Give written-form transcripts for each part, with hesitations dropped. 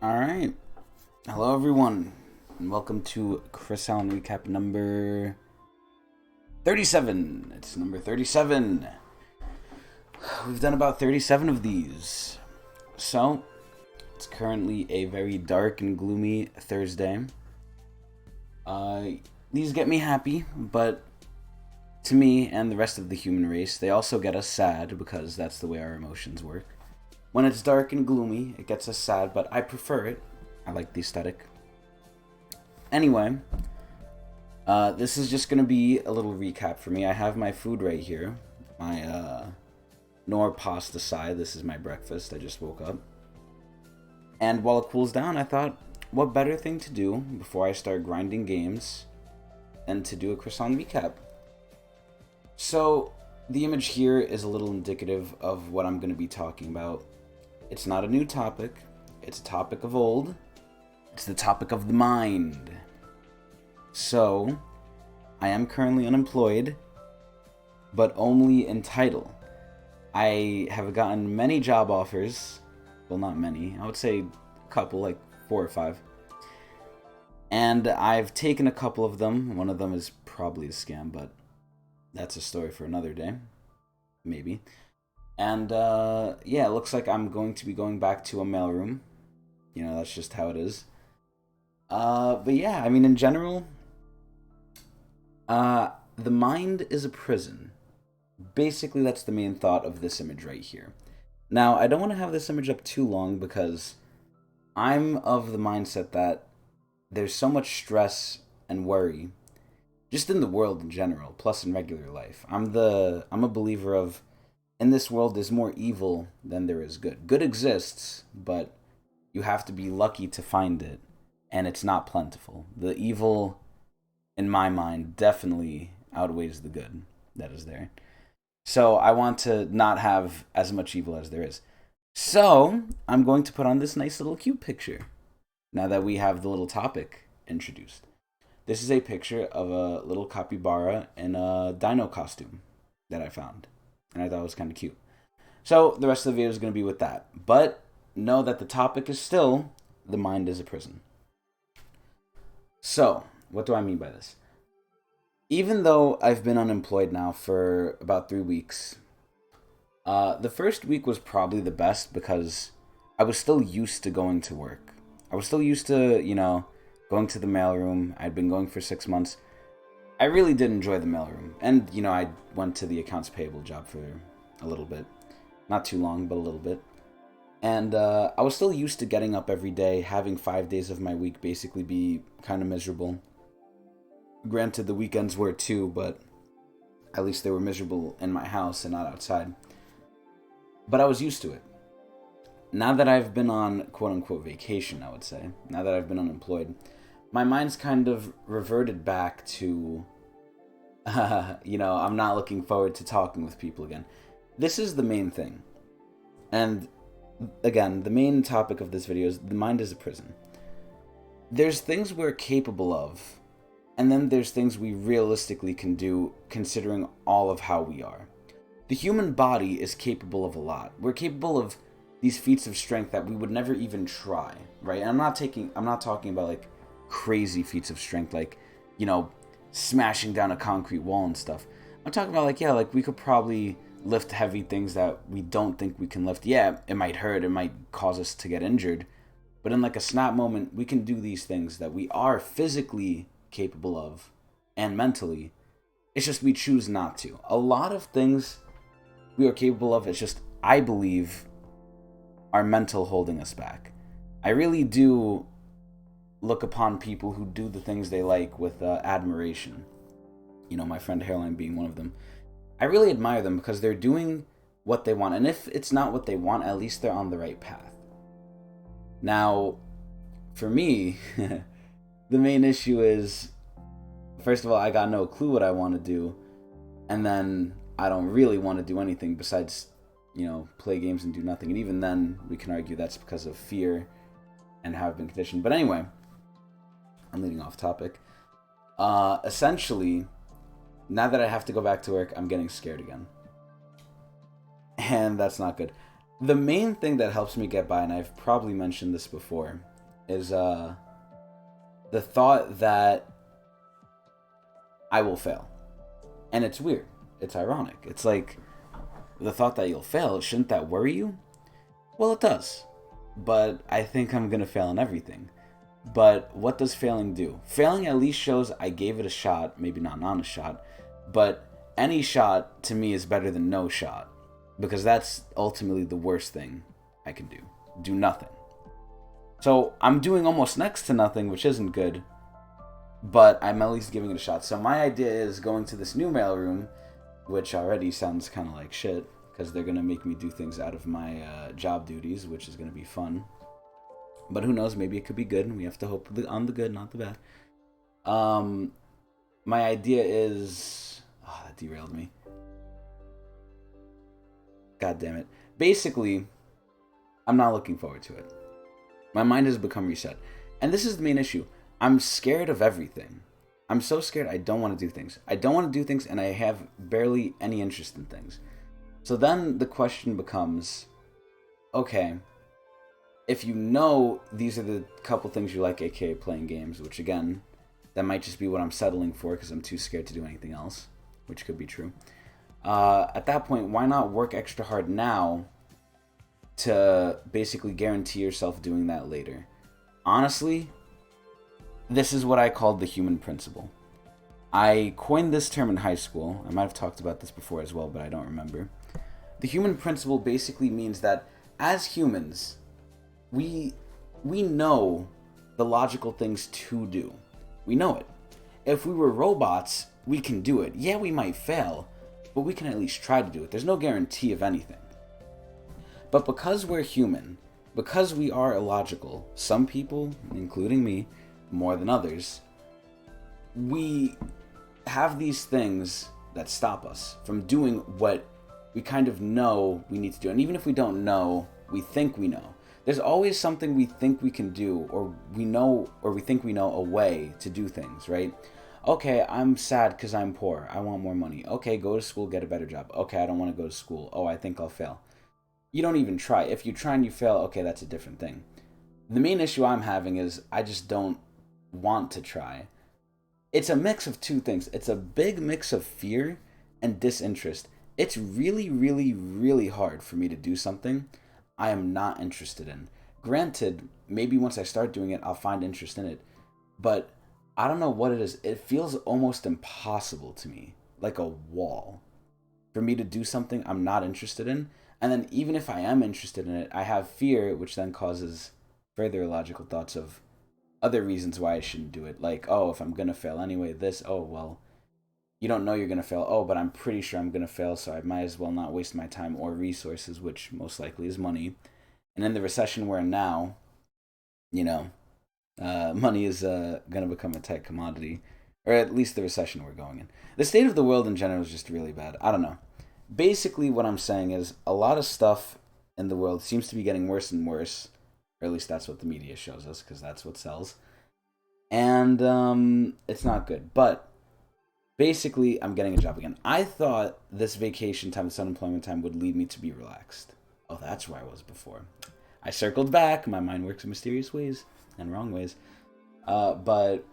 Alright. Hello, everyone, and welcome to Chris Allen Recap number 37. It's number 37. We've done about 37 of these. So, it's currently a very dark and gloomy Thursday. These get me happy, but to me and the rest of the human race, they also get us sad because that's the way our emotions work. When it's dark and gloomy, it gets us sad, but I prefer it. I like the aesthetic. Anyway, this is just going to be a little recap for me. I have my food right here. My nor pasta side. This is my breakfast. I just woke up. And while it cools down, I thought, what better thing to do before I start grinding games than to do a croissant recap. So, the image here is a little indicative of what I'm going to be talking about. It's not a new topic. It's a topic of old. It's the topic of the mind. So, I am currently unemployed, but only in title. I have gotten many job offers. Well, not many. I would say a couple, like 4 or 5. And I've taken a couple of them. One of them is probably a scam, but that's a story for another day. Maybe. And, yeah, it looks like I'm going to be going back to a mailroom. You know, that's just how it is. But yeah, I mean, in general, the mind is a prison. Basically, that's the main thought of this image right here. Now, I don't want to have this image up too long because I'm of the mindset that there's so much stress and worry, just in the world in general, plus in regular life. I'm a believer of, in this world, there's more evil than there is good. Good exists, but you have to be lucky to find it, and it's not plentiful. The evil, in my mind, definitely outweighs the good that is there. So I want to not have as much evil as there is. So I'm going to put on this nice little cute picture, now that we have the little topic introduced. This is a picture of a little capybara in a dino costume that I found, and I thought it was kind of cute. So the rest of the video is going to be with that. But know that the topic is still, the mind is a prison. So, what do I mean by this? Even though I've been unemployed now for about 3 weeks, the first week was probably the best because I was still used to going to work. I was still used to, going to the mailroom. I'd been going for 6 months. I really did enjoy the mailroom. And, I went to the accounts payable job for a little bit. Not too long, but a little bit. And I was still used to getting up every day, having 5 days of my week basically be kind of miserable. Granted, the weekends were too, but at least they were miserable in my house and not outside. But I was used to it. Now that I've been on quote-unquote vacation, I would say, now that I've been unemployed, my mind's kind of reverted back to, I'm not looking forward to talking with people again. This is the main thing. And again, the main topic of this video is the mind is a prison. There's things we're capable of, and then there's things we realistically can do considering all of how we are. The human body is capable of a lot. We're capable of these feats of strength that we would never even try, right? And I'm not talking about like crazy feats of strength, like, smashing down a concrete wall and stuff. I'm talking about like we could probably lift heavy things that we don't think we can lift. Yeah, it might hurt, it might cause us to get injured, but in like a snap moment, we can do these things that we are physically capable of and mentally. It's just we choose not to. A lot of things we are capable of, it's just, I believe, our mental holding us back. I really do look upon people who do the things they like with admiration. My friend Hairline being one of them. I really admire them because they're doing what they want. And if it's not what they want, at least they're on the right path. Now, for me, the main issue is, first of all, I got no clue what I want to do. And then I don't really want to do anything besides, play games and do nothing. And even then, we can argue that's because of fear and how I've been conditioned. But anyway, I'm leading off topic. Essentially, now that I have to go back to work, I'm getting scared again. And that's not good. The main thing that helps me get by, and I've probably mentioned this before, is the thought that I will fail. And it's weird. It's ironic. It's like the thought that you'll fail, shouldn't that worry you? Well, it does. But I think I'm going to fail in everything. But what does failing do? Failing at least shows I gave it a shot, maybe not an honest shot, but any shot to me is better than no shot. Because that's ultimately the worst thing I can do. Do nothing. So I'm doing almost next to nothing, which isn't good, but I'm at least giving it a shot. So my idea is going to this new mailroom, which already sounds kind of like shit, because they're going to make me do things out of my job duties, which is going to be fun. But who knows, maybe it could be good, and we have to hope on the good, not the bad. My idea is... Oh, that derailed me. God damn it. Basically, I'm not looking forward to it. My mind has become reset. And this is the main issue. I'm scared of everything. I'm so scared I don't want to do things. I don't want to do things, and I have barely any interest in things. So then the question becomes, okay, if you know these are the couple things you like, aka playing games, which again, that might just be what I'm settling for because I'm too scared to do anything else, which could be true. At that point, why not work extra hard now to basically guarantee yourself doing that later? Honestly, this is what I called the human principle. I coined this term in high school. I might have talked about this before as well, but I don't remember. The human principle basically means that as humans, we know the logical things to do. We know it. If we were robots, we can do it. Yeah, we might fail, but we can at least try to do it. There's no guarantee of anything. But because we're human, because we are illogical, some people, including me, more than others, we have these things that stop us from doing what we kind of know we need to do. And even if we don't know, we think we know. There's always something we think we can do, or we know, or we think we know a way to do things, right? Okay, I'm sad because I'm poor. I want more money. Okay, go to school, get a better job. Okay, I don't want to go to school. Oh, I think I'll fail. You don't even try. If you try and you fail, okay, that's a different thing. The main issue I'm having is I just don't want to try. It's a mix of two things. It's a big mix of fear and disinterest. It's really, really, really hard for me to do something I am not interested in. Granted, maybe once I start doing it, I'll find interest in it. But I don't know what it is. It feels almost impossible to me, like a wall, for me to do something I'm not interested in. And then even if I am interested in it, I have fear, which then causes further illogical thoughts of other reasons why I shouldn't do it. Like, oh, if I'm going to fail anyway, this, oh, well, you don't know you're going to fail. Oh, but I'm pretty sure I'm going to fail, so I might as well not waste my time or resources, which most likely is money. And in the recession we're in now, you know, money is going to become a tight commodity, or at least the recession we're going in. The state of the world in general is just really bad. I don't know. Basically, what I'm saying is a lot of stuff in the world seems to be getting worse and worse, or at least that's what the media shows us, because that's what sells. And it's not good. But basically, I'm getting a job again. I thought this vacation time, this unemployment time, would lead me to be relaxed. Oh, that's where I was before. I circled back. My mind works in mysterious ways and wrong ways. But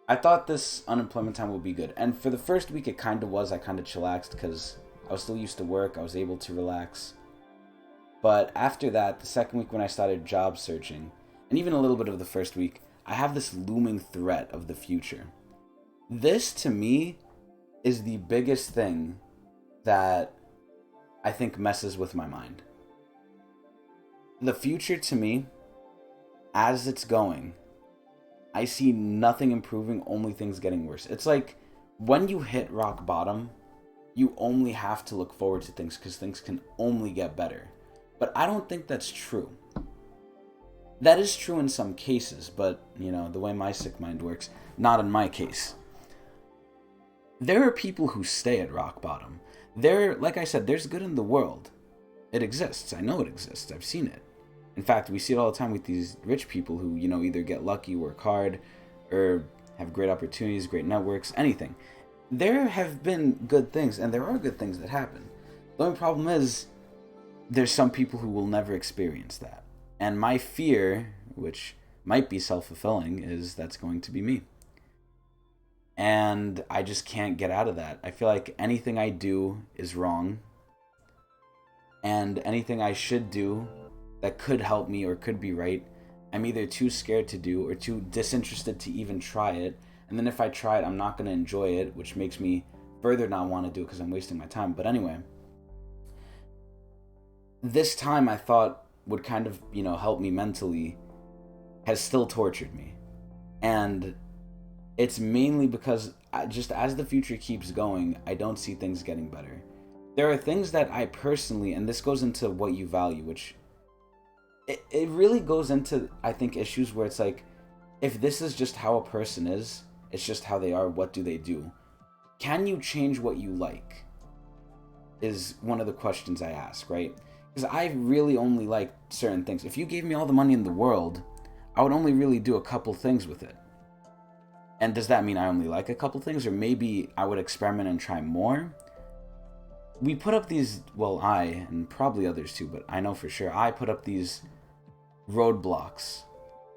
I thought this unemployment time would be good. And for the first week, it kind of was. I kind of chillaxed because I was still used to work. I was able to relax. But after that, the second week when I started job searching, and even a little bit of the first week, I have this looming threat of the future. This, to me, is the biggest thing that I think messes with my mind. The future, to me, as it's going, I see nothing improving, only things getting worse. It's like when you hit rock bottom, you only have to look forward to things because things can only get better. But I don't think that's true. That is true in some cases, but, you know, the way my sick mind works, not in my case. There are people who stay at rock bottom. Like I said, there's good in the world. It exists. I know it exists. I've seen it. In fact, we see it all the time with these rich people who, you know, either get lucky, work hard, or have great opportunities, great networks, anything. There have been good things, and there are good things that happen. The only problem is, there's some people who will never experience that. And my fear, which might be self-fulfilling is that's going to be me. And I just can't get out of that. I feel like anything I do is wrong. And anything I should do that could help me or could be right, I'm either too scared to do or too disinterested to even try it. And then if I try it, I'm not going to enjoy it, which makes me further not want to do it because I'm wasting my time. But anyway, this time I thought would kind of, help me mentally has still tortured me. And it's mainly because just as the future keeps going, I don't see things getting better. There are things that I personally, and this goes into what you value, which it really goes into, I think, issues where it's like, if this is just how a person is, it's just how they are, what do they do? Can you change what you like? Is one of the questions I ask, right? Because I really only like certain things. If you gave me all the money in the world, I would only really do a couple things with it. And does that mean I only like a couple things? Or maybe I would experiment and try more? We put up these, well, I, and probably others too, but I know for sure, I put up these roadblocks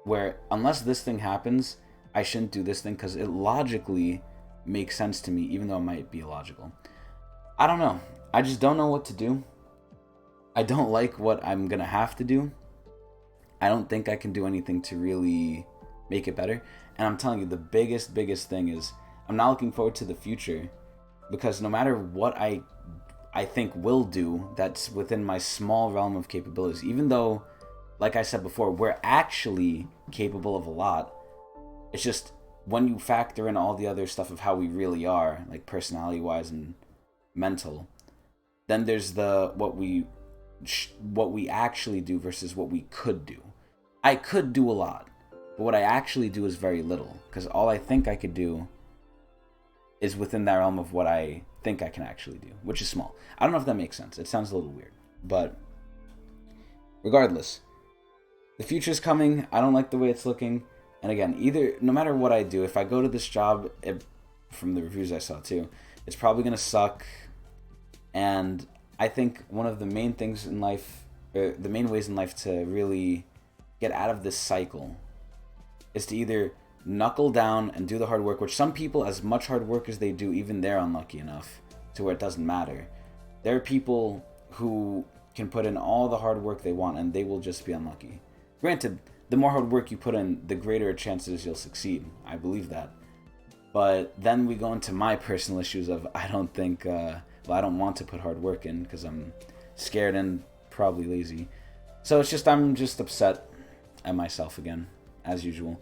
where unless this thing happens, I shouldn't do this thing because it logically makes sense to me, even though it might be illogical. I don't know. I just don't know what to do. I don't like what I'm going to have to do. I don't think I can do anything to really make it better. And I'm telling you, the biggest thing is I'm not looking forward to the future, because no matter what I think will do that's within my small realm of capabilities, even though, like I said before, we're actually capable of a lot. It's just when you factor in all the other stuff of how we really are, like personality-wise and mental, then there's the what we actually do versus what we could do. I could do a lot, but what I actually do is very little, because all I think I could do is within that realm of what I think I can actually do, which is small. I don't know if that makes sense. It sounds a little weird, but regardless, the future's coming. I don't like the way it's looking. And again, no matter what I do, if I go to this job, from the reviews I saw too, it's probably going to suck. And I think one of the main things in life, or the main ways in life to really get out of this cycle, is to either knuckle down and do the hard work, which some people, as much hard work as they do, even they're unlucky enough to where it doesn't matter. There are people who can put in all the hard work they want and they will just be unlucky. Granted, the more hard work you put in, the greater chances you'll succeed. I believe that. But then we go into my personal issues of I don't want to put hard work in because I'm scared and probably lazy. So it's just, I'm just upset at myself again, as usual.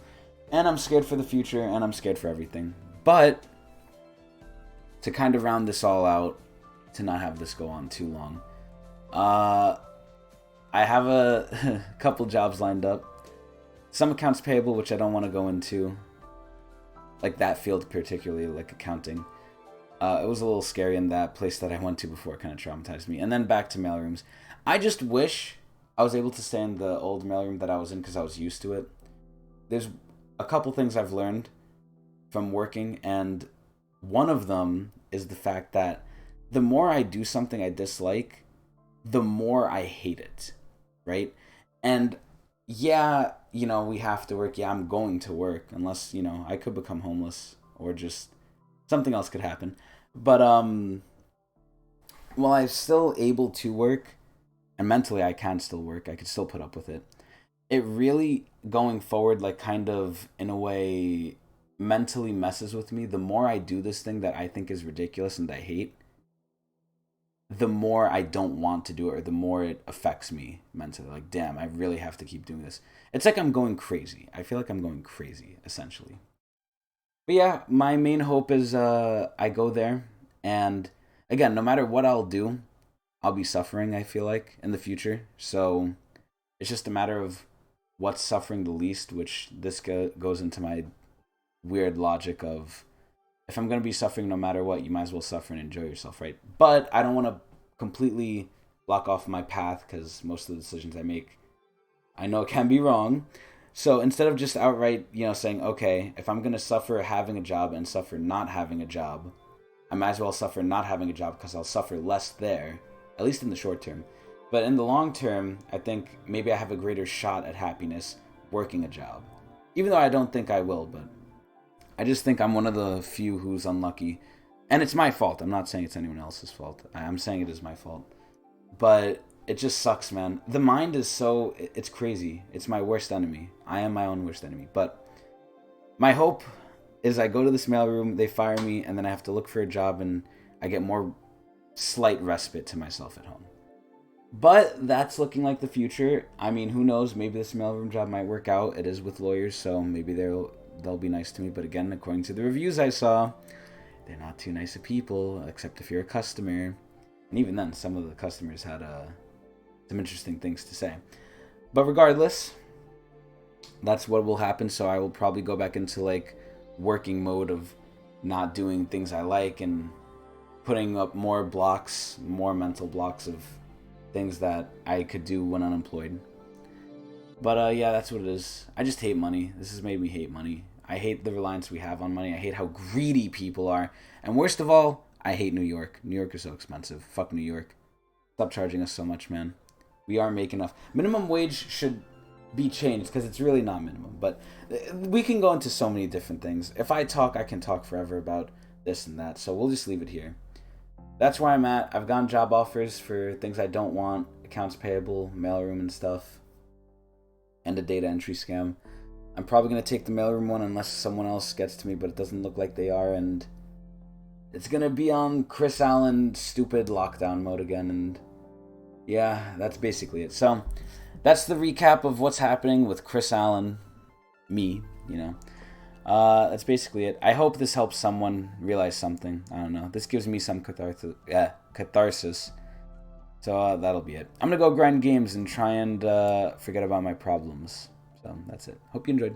And I'm scared for the future, and I'm scared for everything. But to kind of round this all out, to not have this go on too long, I have a couple jobs lined up. Some accounts payable, which I don't want to go into, like that field particularly, like accounting. It was a little scary in that place that I went to before. It kind of traumatized me. And then back to mailrooms. I just wish I was able to stay in the old mailroom that I was in because I was used to it. There's a couple things I've learned from working, and one of them is the fact that the more I do something I dislike, the more I hate it, right? And yeah, we have to work. Yeah, I'm going to work, unless, I could become homeless or just something else could happen. But while I'm still able to work, and mentally I can still work, I could still put up with it. It really, going forward, like kind of in a way mentally messes with me. The more I do this thing that I think is ridiculous and I hate, the more I don't want to do it, or the more it affects me mentally. Like, damn, I really have to keep doing this. It's like I'm going crazy. I feel like I'm going crazy, essentially. But yeah, my main hope is I go there, and again, no matter what I'll do, I'll be suffering, I feel like, in the future. So it's just a matter of what's suffering the least, which this goes into my weird logic of, if I'm going to be suffering no matter what, you might as well suffer and enjoy yourself, right? But I don't want to completely block off my path, because most of the decisions I make, I know can be wrong. So instead of just outright, saying, okay, if I'm going to suffer having a job and suffer not having a job, I might as well suffer not having a job because I'll suffer less there, at least in the short term. But in the long term, I think maybe I have a greater shot at happiness working a job. Even though I don't think I will, but I just think I'm one of the few who's unlucky. And it's my fault. I'm not saying it's anyone else's fault. I'm saying it is my fault. But it just sucks, man. The mind is so... It's crazy. It's my worst enemy. I am my own worst enemy. But my hope is I go to this mailroom, they fire me, and then I have to look for a job, and I get more slight respite to myself at home. But that's looking like the future. I mean, who knows? Maybe this mailroom job might work out. It is with lawyers, so maybe they'll be nice to me. But again, according to the reviews I saw, they're not too nice of people, except if you're a customer. And even then, some of the customers had some interesting things to say. But regardless, that's what will happen. So I will probably go back into like working mode of not doing things I like and putting up more blocks, more mental blocks of things that I could do when unemployed. But yeah, that's what it is. I just hate money. This has made me hate money. I hate the reliance we have on money. I hate how greedy people are. And worst of all, I hate New York. New York is so expensive. Fuck New York. Stop charging us so much, man. We aren't making enough. Minimum wage should be changed because it's really not minimum. But we can go into so many different things. If I talk, I can talk forever about this and that. So we'll just leave it here. That's where I'm at. I've gotten job offers for things I don't want. Accounts payable, mailroom and stuff. And a data entry scam. I'm probably going to take the mailroom one unless someone else gets to me, but it doesn't look like they are. And it's going to be on Chris Allen stupid lockdown mode again. And yeah, that's basically it. So that's the recap of what's happening with Chris Allen. Me, you know. That's basically it. I hope this helps someone realize something. I don't know. This gives me some catharsis. So that'll be it. I'm going to go grind games and try and forget about my problems. So that's it. Hope you enjoyed.